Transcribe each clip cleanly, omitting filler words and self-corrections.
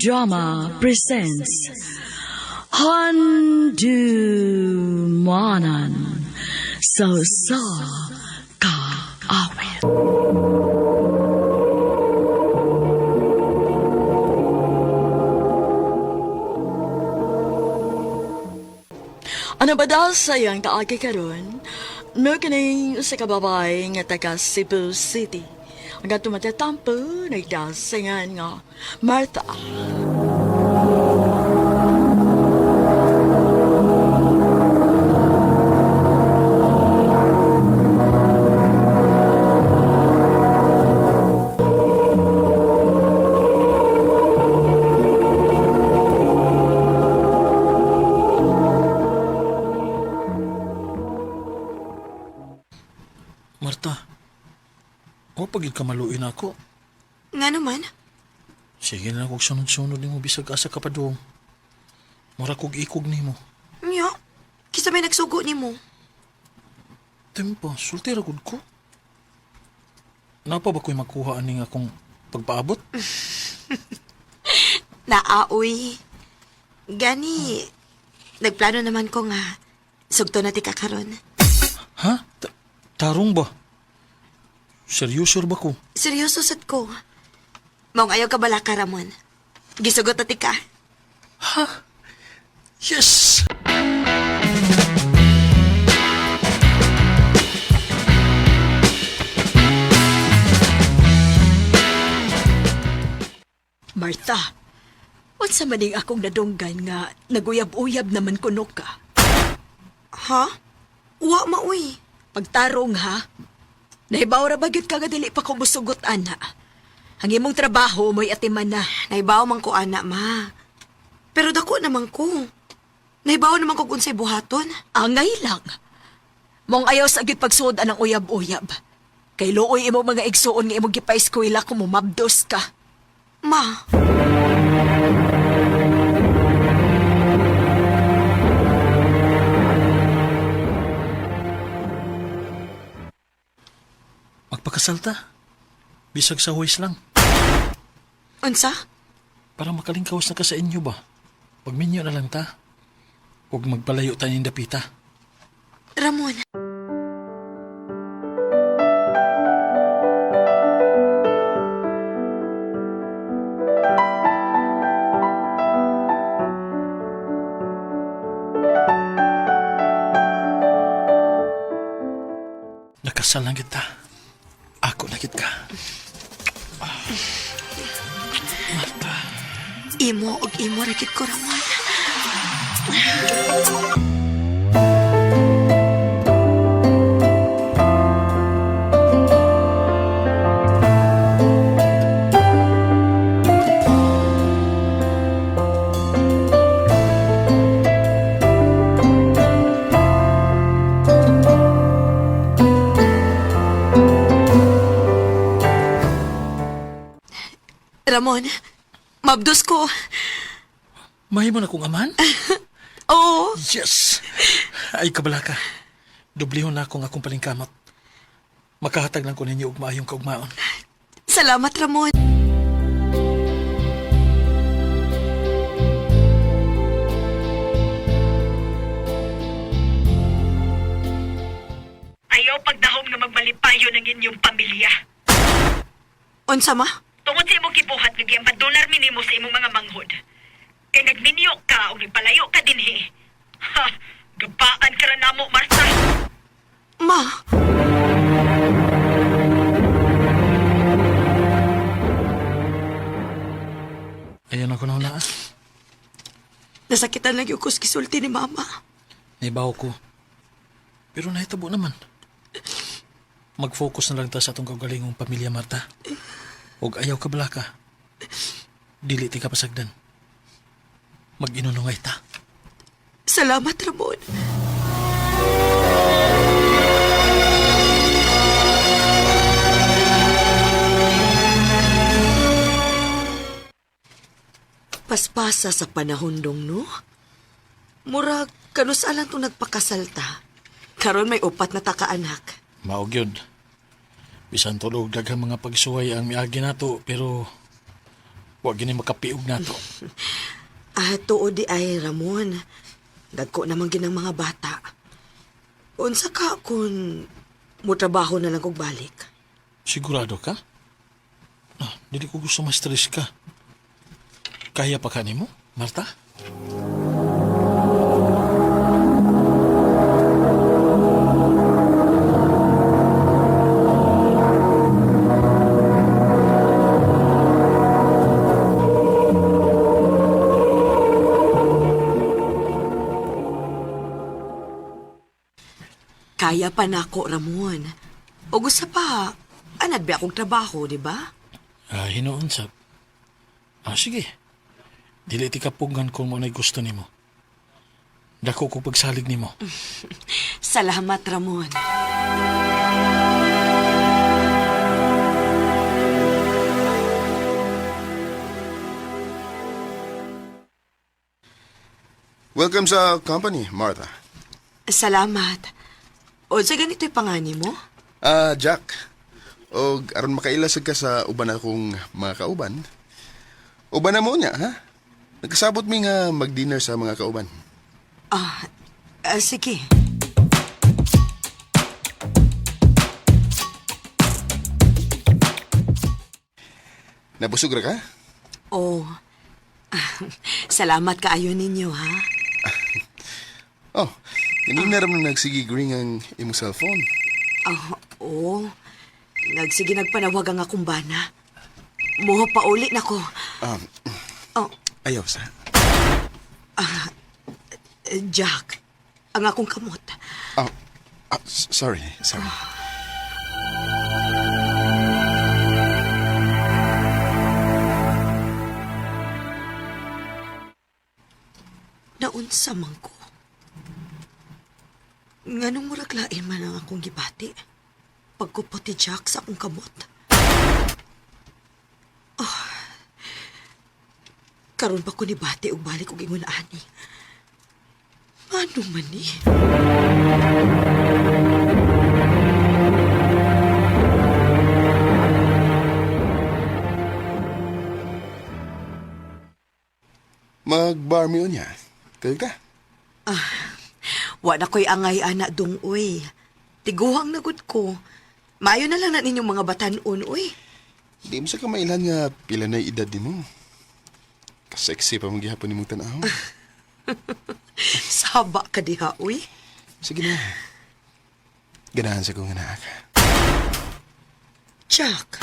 Drama presents Handumanan So Ka Awit. Ano ba daw sayang kaagi karon? No kining sa kababay nga taga Cebu City. Ang gato matatampo, nagdasingan nga Martha. Marta, o pagid ka maluin ako. Nga naman? Sige na kog sunod-sunod ni mo bisag asa ka pa doon. Mura kog ikog ni mo. Nya, kisa may nagsugo ni mo. Tempa, sultira gud ko. Napa ba ko'y makuha aning akong pagpaabot? Naaoy. Gani, nagplano naman ko nga, sugto na ti kakaron. Ha? Tarong ba? Seryoso ba ko? Seryoso sad ko. Maong ayaw ka bala ka, Ramon. Gisugot na ti ka. Ha? Yes! Martha, what's sa maning akong nadunggan nga naguyab-uyab naman kuno ka? Ha? Wa maoy. Pagtarong ha? Nahibaw ra bagyot ka nga dili pa ko musugot ana. Ang imong trabaho mo'y atiman na. Naibaw man ko, ana, ma. Pero dako naman ko. Naibaw naman ko unsay buhaton. Angay lang. Mong ayaw sa agit pagsuod anang uyab-uyab. Kay looy imong mga igsuon nga imong gipa-eskwela kung mumabdos ka. Ma. Magpakasalta. Bisag sa huwis lang. Unsa? Para makalingkawas na ka sa inyo ba? Pagminyo na lang ta. Huwag magpalayo tayo ng dapita. Ramon. Nakasal lang kita. Ako na kita. Marta. Imo og imo rakit ko, Ramon. Ramon, mabdos ko. Mahimo na kong aman? Oo. Yes! Ay, kabala ka. Dublihon na akong akong palingkamot. Makahatag lang ko ninyo ug maayong kaugmaon. Salamat, Ramon. Ayaw pagdahom nga magmalipayo ng inyong pamilya. Unsa, ma? Tungod sa imong gibuhat, nagyang $1 minimo sa imong mga manghod. Kay nagminyo ka o nagpalayo ka dinhi. Ha! Gabaan ka ra namo, Martha. Ma. Ayan ako na. Nasakitan lang yung kisulti ni Mama. Naibaw ko. Pero nahitabo naman. Mag-focus na lang ta sa atong kaugalingong pamilya, Marta. Huwag ayaw ka bala ka. Dili ti ka pasagdan. Mag-inunungay ta. Salamat, Ramon. Paspasa sa panahon dong, no? Murag, kanusalan to nagpakasalta. Karon may upat na takaanak. Maog yun. Bisan tulog daghang mga pagsuway ang miagi nato, pero Huwag gini makapiog na to. Tuod di ay, Ramon. Dagko naman ginang mga bata. Unsa ka kung mutrabaho na lang kog balik? Sigurado ka? Dili ko gusto ma-stress ka. Kaya pa ka nimo, Marta? Kaya pa nako, Ramon. O gusto pa, anad ba akong trabaho, di ba? Hinoon sab. Sige. Dili ti kapugan kung mo na gusto nimo. Dako ko pagsalig nimo. Salamat, Ramon. Welcome sa company, Martha. Salamat. O sa ganito'y pangani mo? Jack. O aron makailasag ka sa uban akong mga kauban. Uban na mo niya, ha? Nagkasabot mi nga mag-dinner sa mga kauban. Sige. Nabusog ra ka? Oh, salamat kaayo ninyo, ha? Oh, kanina ram na nagsigigring ang imong cellphone. Oo. Nagsige nagpanawag ang akong bana. Muha pa uli na ko. Ayaw sa. Jack, ang akong kamot. Sorry. Naunsa man ko. Nganong muraglain man ang akong gibati. Pagkupot ni Jack sa akong kamot. Karon pa ko ni bati og balik og ingon ani. Ano man ni? Mag-bar meal niya. Kaya ka? Wa na ko'y angay ana dong uy. Tiguhang nagud ko. Maayo na lang na ninyong mga batanon uy. Di mo sa kamailan nga pila na edad din mo. Kasexy pa magyahapon ni mong tanaw. Saba ka diha uy. Sige na. Ganahan sa kong anak. Jack.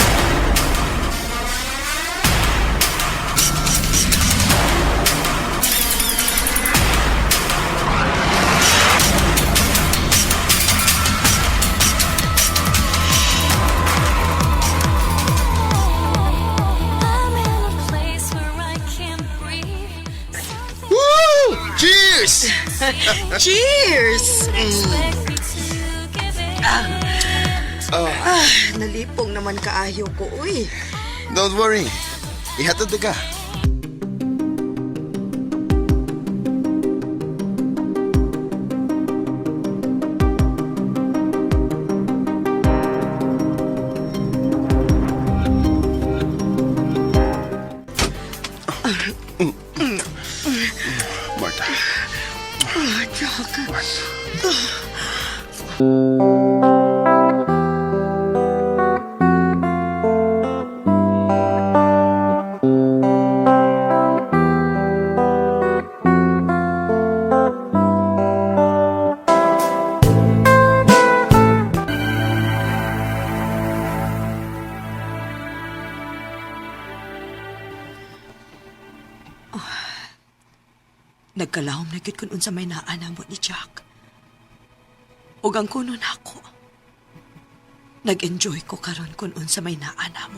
Woo! Cheers! Cheers! Nalipong naman kaayo ko, uy. Don't worry. Ihatod na ka. Martha. Jack. Nagkalawom na gyud kun unsa may naanamot ni Jack. Ug ang kuno nako. Nag-enjoy ko karon kun unsa may naanamo.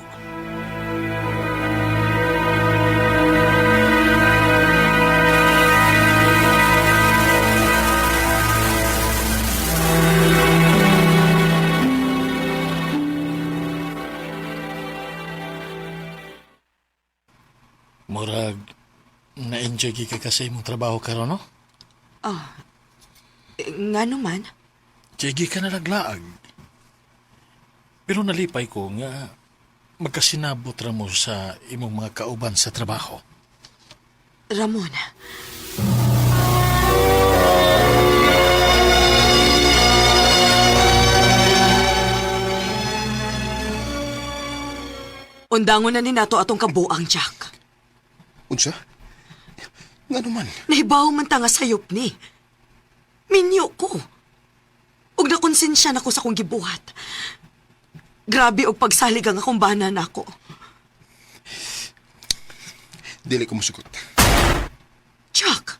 Murag, na-enjoy ka kasi imong trabaho karon, no? Ngano man? Jigi ka nalaglaag. Pero nalipay ko nga magkasinabot ra mo sa imong mga kauban sa trabaho. Ramon, undangon na ni nato atong kabuang, Jack. Unsa? Nga naman. Nahibaw man ta nga sayop ni. Minyo ko. Ug nakonsensya na ko sa kong gibuhat. Grabe og pagsalig ang akong bana nako. Dili ko musugot. Jack,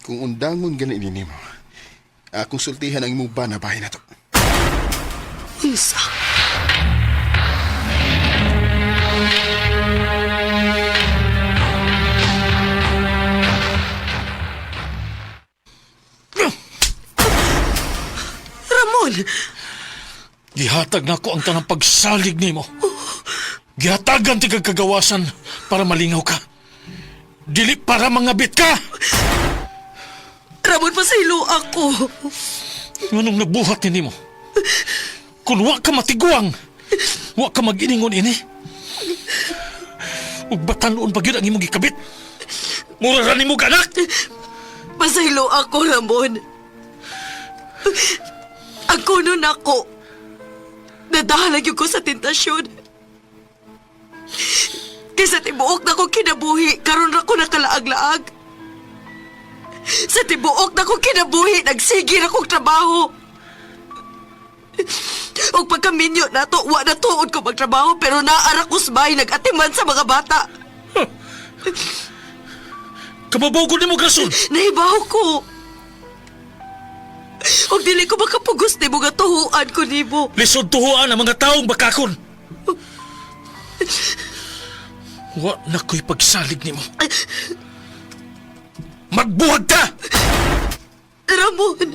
Kung undangon gani nini mo, akong sultihan ang imong bana bahay na to. unsa? Ramon! Gihatag na ko ang tanang pagsalig nimo. Gihatagan ti kag kagawasan para malingaw ka. Dili para mangabit ka. Ramon, pasaylo ako. Ngunong nabuhat ni nimo. Kung wa ka matiguang, wa ka mag-iningon ini. Ug batanon pa gyud ang imong gikabit. Mura ra nimo ganak. Pasaylo ako, Ramon. Ako nun ako. Nadahalag ko sa tentasyon. Kaysa tibuok na ko kinabuhi, karon ra ko nakalaag-laag. Sa tibuok na ko kinabuhi, nagsigir akong trabaho. O pagkaminyo na to, wa na tuod ko magtrabaho, pero naara ko sabay nag-atiman sa mga bata. Kababaw ko nimo grason. Nahibaw ko. O dili ko makapugos ni mga tuhuan ko nimo. Lisod tuhuan ang mga taong bakakon. Wa na ko'y pagsalig nimo. Magbuhag ka! Ramon!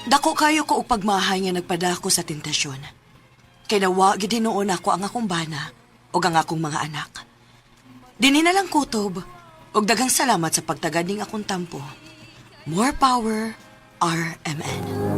Dako kayo ko og pagmahay nga nagpadako sa tentasyon. Kay nawa gid hinuon ako ang akong bana ug ang akong mga anak. Dinhi na lang kutob ug daghang salamat sa pagtagad ning akong tampo. More power, RMN.